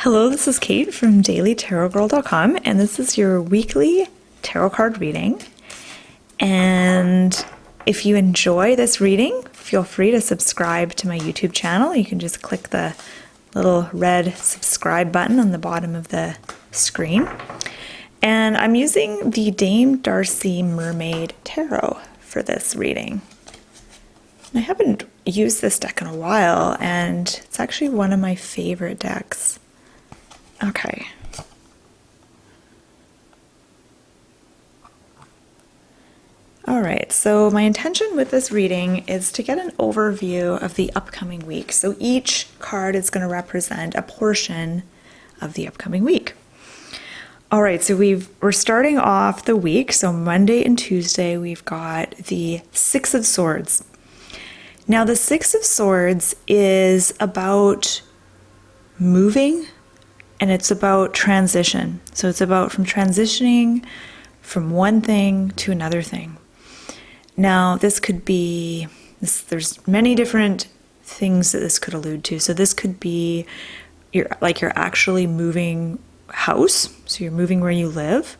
Hello, this is Kate from dailytarotgirl.com, and this is your weekly tarot card reading. And if you enjoy this reading, feel free to subscribe to my YouTube channel. You can just click the little red subscribe button on the bottom of the screen. And I'm using the Dame Darcy Mermaid Tarot for this reading. I haven't used this deck in a while, and it's actually one of my favorite decks. Okay. All right, so my intention with this reading is to get an overview of the upcoming week. So each card is going to represent a portion of the upcoming week. All right, so we're starting off the week. So Monday and Tuesday, we've got the Six of Swords. Now, the Six of Swords is about moving, and it's about transition. So it's about from transitioning from one thing to another thing. Now, this could be, there's many different things that this could allude to. So this could be you're actually moving house. So you're moving where you live.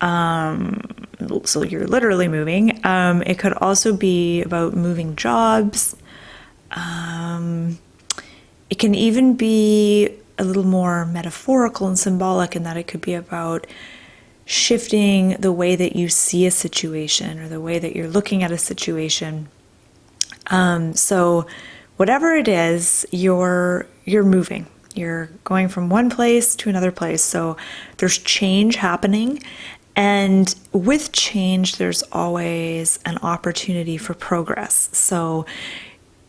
So you're literally moving. It could also be about moving jobs. It can even be a little more metaphorical and symbolic in that it could be about shifting the way that you see a situation or the way that you're looking at a situation. So whatever it is, you're moving. You're going from one place to another place. So there's change happening. And with change, there's always an opportunity for progress. So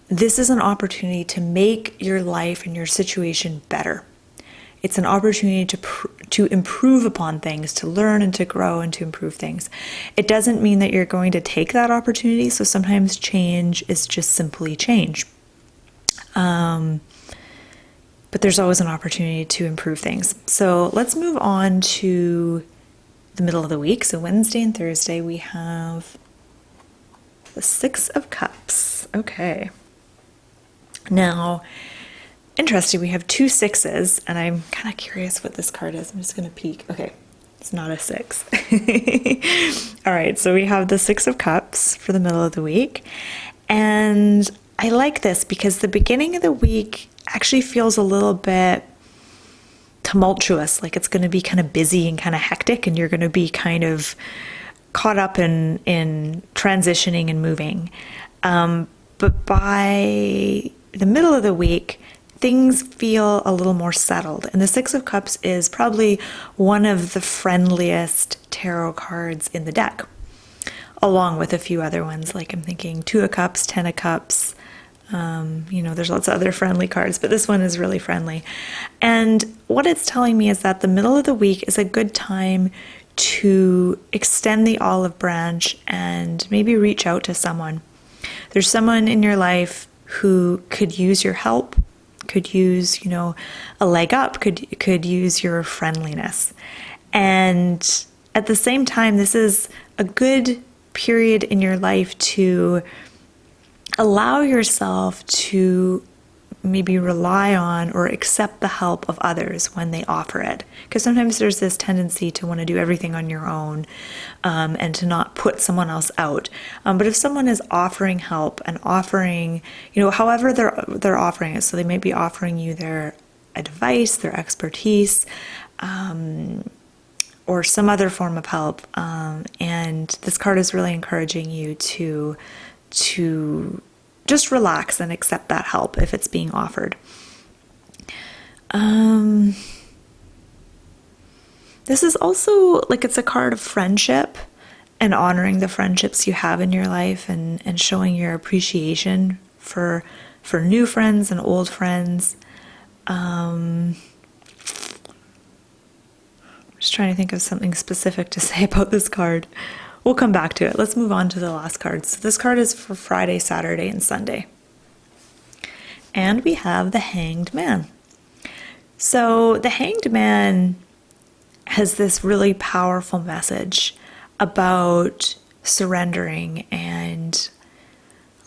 this is an opportunity to make your life and your situation better. It's an opportunity to improve upon things, to learn and to grow and to improve things. It doesn't mean that you're going to take that opportunity. So sometimes change is just simply change. But there's always an opportunity to improve things. So let's move on to the middle of the week. So Wednesday and Thursday, we have the Six of Cups. Okay. Now, interesting, we have two sixes, and I'm kind of curious what this card is. I'm just going to peek. Okay, it's not a six. All right, so we have the Six of Cups for the middle of the week. And I like this because the beginning of the week actually feels a little bit tumultuous, like it's going to be kind of busy and kind of hectic, and you're going to be kind of caught up in transitioning and moving. But by the middle of the week, things feel a little more settled. And the Six of Cups is probably one of the friendliest tarot cards in the deck, along with a few other ones, like I'm thinking Two of Cups, Ten of Cups. There's lots of other friendly cards, but this one is really friendly. And what it's telling me is that the middle of the week is a good time to extend the olive branch and maybe reach out to someone. There's someone in your life who could use your help, could use, a leg up, could use your friendliness. And at the same time, this is a good period in your life to allow yourself to maybe rely on or accept the help of others when they offer it. Because sometimes there's this tendency to want to do everything on your own and to not put someone else out. But if someone is offering help and offering, however they're offering it, so they may be offering you their advice, their expertise, or some other form of help. And this card is really encouraging you to just relax and accept that help if it's being offered. This is also it's a card of friendship and honoring the friendships you have in your life and showing your appreciation for new friends and old friends. Just trying to think of something specific to say about this card. We'll come back to it. Let's move on to the last card. So this card is for Friday, Saturday, and Sunday. And we have the Hanged Man. So the Hanged Man has this really powerful message about surrendering and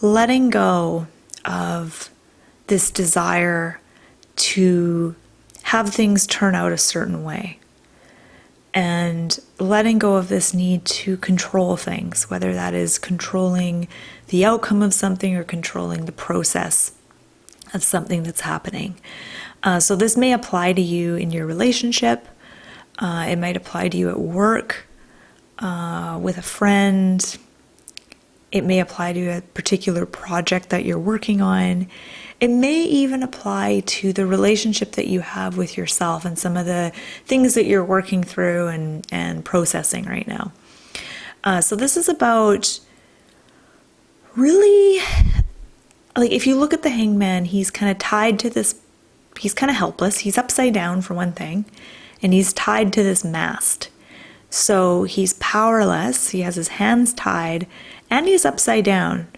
letting go of this desire to have things turn out a certain way. And letting go of this need to control things, whether that is controlling the outcome of something or controlling the process of something that's happening. So this may apply to you in your relationship. It might apply to you at work, with a friend. It may apply to a particular project that you're working on. It may even apply to the relationship that you have with yourself and some of the things that you're working through and processing right now. So this is about really, like, if you look at the Hangman, he's kind of tied to this, he's kind of helpless. He's upside down for one thing, and he's tied to this mast. So he's powerless. He has his hands tied, and he's upside down,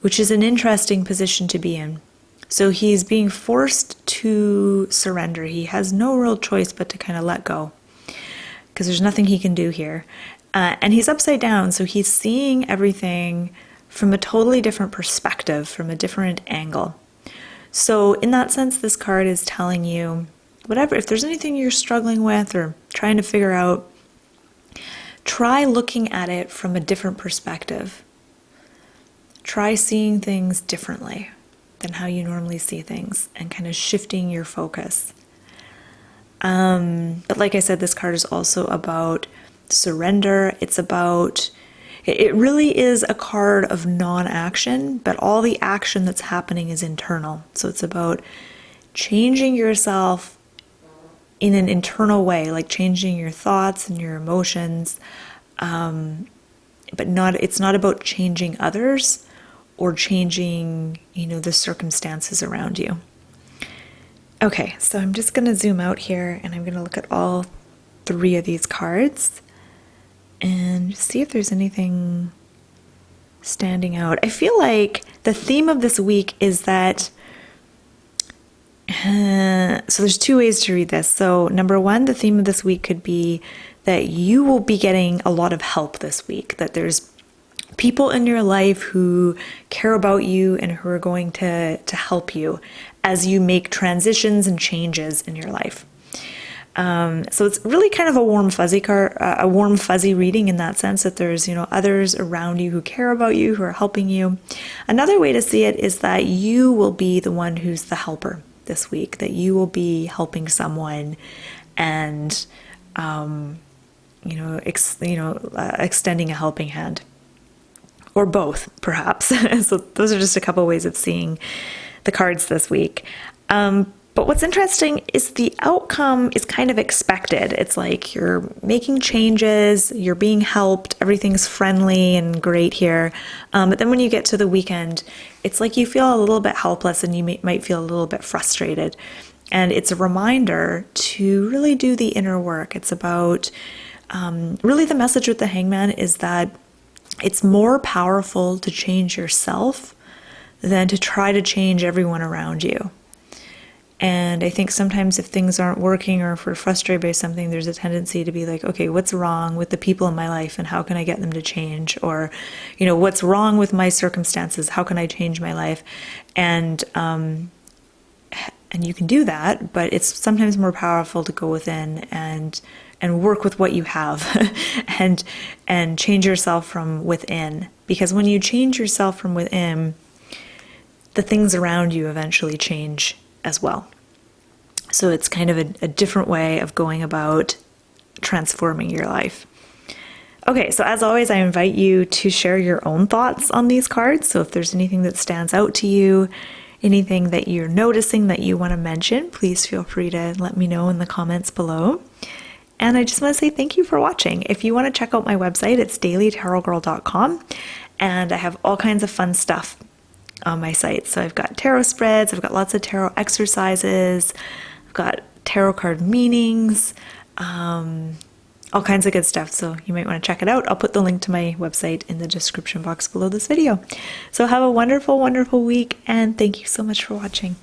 which is an interesting position to be in. So he's being forced to surrender. He has no real choice but to kind of let go, because there's nothing he can do here. And he's upside down, so he's seeing everything from a totally different perspective, from a different angle. So in that sense, this card is telling you, whatever, if there's anything you're struggling with or trying to figure out, try looking at it from a different perspective. Try seeing things differently than how you normally see things and kind of shifting your focus. But like I said, this card is also about surrender. It's about, it really is a card of non-action, but all the action that's happening is internal. So it's about changing yourself in an internal way, like changing your thoughts and your emotions, but it's not about changing others or changing, the circumstances around you. Okay, so I'm just going to zoom out here and I'm going to look at all 3 of these cards and see if there's anything standing out. I feel like the theme of this week is that, so there's 2 ways to read this. So number 1, the theme of this week could be that you will be getting a lot of help this week, that there's people in your life who care about you and who are going to help you as you make transitions and changes in your life. So it's really kind of a warm fuzzy reading in that sense, that there's, others around you who care about you, who are helping you. Another way to see it is that you will be the one who's the helper this week, that you will be helping someone and, extending a helping hand. Or both, perhaps. So those are just a couple ways of seeing the cards this week. But what's interesting is the outcome is kind of expected. It's like you're making changes, you're being helped, everything's friendly and great here. But then when you get to the weekend, it's like you feel a little bit helpless and you might feel a little bit frustrated. And it's a reminder to really do the inner work. It's about, really the message with the Hangman is that it's more powerful to change yourself than to try to change everyone around you. And I think sometimes if things aren't working or if we're frustrated by something, there's a tendency to be like, okay, what's wrong with the people in my life and how can I get them to change? Or, what's wrong with my circumstances? How can I change my life? And you can do that, but it's sometimes more powerful to go within and work with what you have and change yourself from within. Because when you change yourself from within, the things around you eventually change as well. So it's kind of a different way of going about transforming your life. Okay, so as always, I invite you to share your own thoughts on these cards. So if there's anything that stands out to you, anything that you're noticing that you want to mention, please feel free to let me know in the comments below. And I just want to say thank you for watching. If you want to check out my website, it's dailytarotgirl.com, and I have all kinds of fun stuff on my site. So I've got tarot spreads, I've got lots of tarot exercises, I've got tarot card meanings, all kinds of good stuff. So you might want to check it out. I'll put the link to my website in the description box below this video. So have a wonderful, wonderful week, and thank you so much for watching.